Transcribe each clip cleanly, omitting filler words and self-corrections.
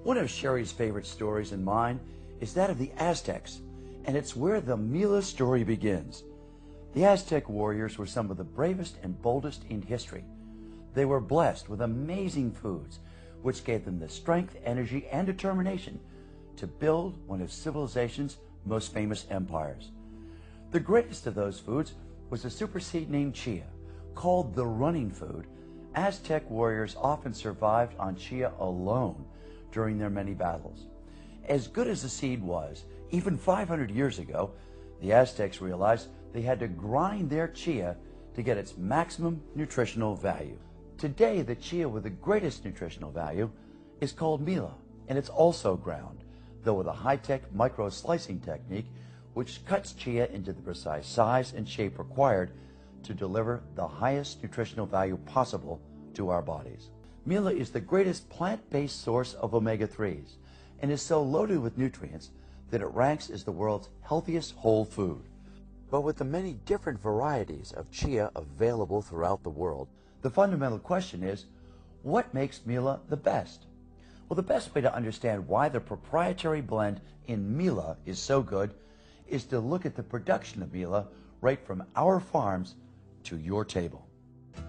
One of Sherry's favorite stories and mine is that of the Aztecs, and it's where the Mila story begins. The Aztec warriors were some of the bravest and boldest in history. They were blessed with amazing foods, which gave them the strength, energy, and determination to build one of civilization's most famous empires. The greatest of those foods was a super seed named chia. Called the running food, Aztec warriors often survived on chia alone during their many battles. As good as the seed was, even 500 years ago, the Aztecs realized they had to grind their chia to get its maximum nutritional value. Today, the chia with the greatest nutritional value is called Mila, and it's also ground, though with a high-tech micro-slicing technique which cuts chia into the precise size and shape required to deliver the highest nutritional value possible to our bodies. Mila is the greatest plant-based source of omega-3s and is so loaded with nutrients that it ranks as the world's healthiest whole food. But with the many different varieties of chia available throughout the world, the fundamental question is, what makes Mila the best? Well, the best way to understand why the proprietary blend in Mila is so good is to look at the production of Mila right from our farms to your table.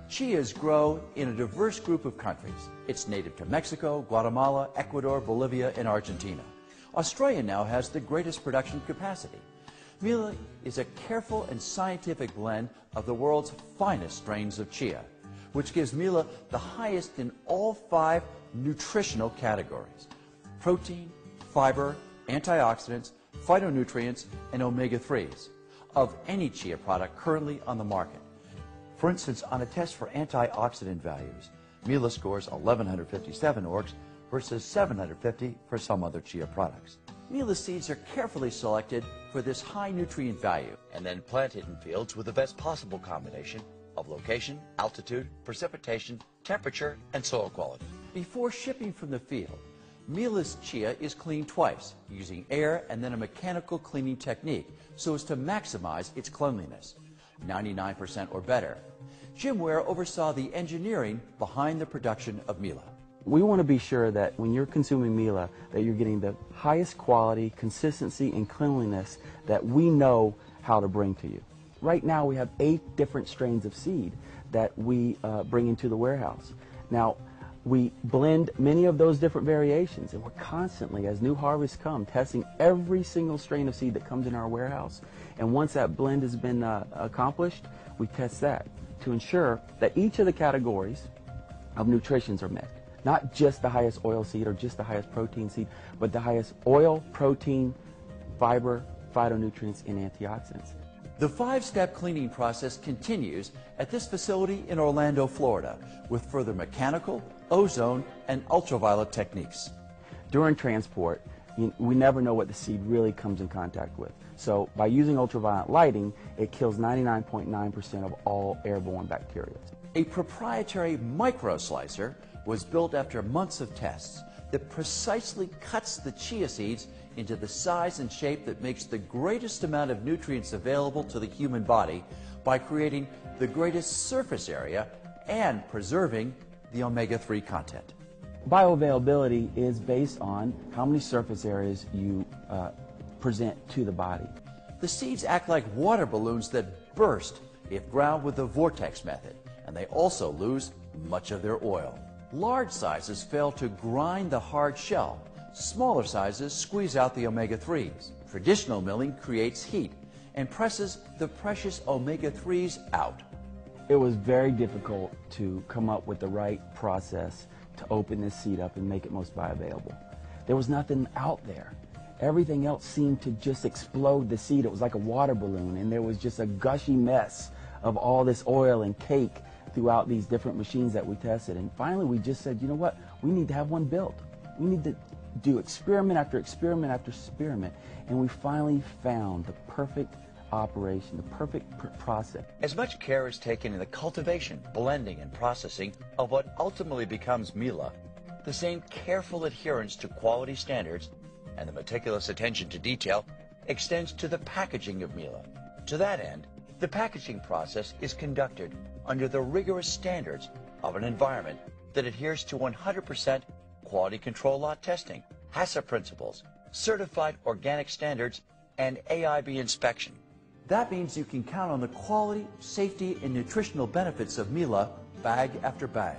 Chias grow in a diverse group of countries. It's native to Mexico, Guatemala, Ecuador, Bolivia, and Argentina. Australia now has the greatest production capacity. Mila is a careful and scientific blend of the world's finest strains of chia, which gives Mila the highest in all 5 nutritional categories: protein, fiber, antioxidants, phytonutrients, and omega-3s of any chia product currently on the market. For instance, on a test for antioxidant values, Mila scores 1,157 orgs versus 750 for some other chia products. Mila seeds are carefully selected for this high nutrient value and then planted in fields with the best possible combination of location, altitude, precipitation, temperature, and soil quality. Before shipping from the field, Mila's chia is cleaned twice using air and then a mechanical cleaning technique so as to maximize its cleanliness, 99% or better. Jim Ware oversaw the engineering behind the production of Mila. We want to be sure that when you're consuming Mila that you're getting the highest quality, consistency, and cleanliness that we know how to bring to you. Right now we have 8 different strains of seed that we bring into the warehouse. Now, we blend many of those different variations, and we're constantly, as new harvests come, testing every single strain of seed that comes in our warehouse. And once that blend has been accomplished, we test that to ensure that each of the categories of nutritions are met. Not just the highest oil seed or just the highest protein seed, but the highest oil, protein, fiber, phytonutrients, and antioxidants. The 5-step cleaning process continues at this facility in Orlando, Florida, with further mechanical, ozone, and ultraviolet techniques. During transport, we never know what the seed really comes in contact with. So by using ultraviolet lighting, it kills 99.9% of all airborne bacteria. A proprietary micro-slicer was built after months of tests that precisely cuts the chia seeds into the size and shape that makes the greatest amount of nutrients available to the human body by creating the greatest surface area and preserving the omega-3 content. Bioavailability is based on how many surface areas you present to the body. The seeds act like water balloons that burst if ground with the vortex method, and they also lose much of their oil. Large sizes fail to grind the hard shell. Smaller sizes squeeze out the omega-3s. Traditional milling creates heat and presses the precious omega-3s out. It was very difficult to come up with the right process to open this seed up and make it most bioavailable. There was nothing out there. Everything else seemed to just explode the seed. It was like a water balloon, and there was just a gushy mess of all this oil and cake throughout these different machines that we tested. And finally we just said, you know what, we need to have one built. We need to do experiment after experiment after experiment, and we finally found the perfect operation, the perfect process. As much care is taken in the cultivation, blending, and processing of what ultimately becomes Mila, the same careful adherence to quality standards and the meticulous attention to detail extends to the packaging of Mila. To that end, the packaging process is conducted under the rigorous standards of an environment that adheres to 100% quality control lot testing, HACCP principles, certified organic standards, and AIB inspection. That means you can count on the quality, safety, and nutritional benefits of Mila bag after bag.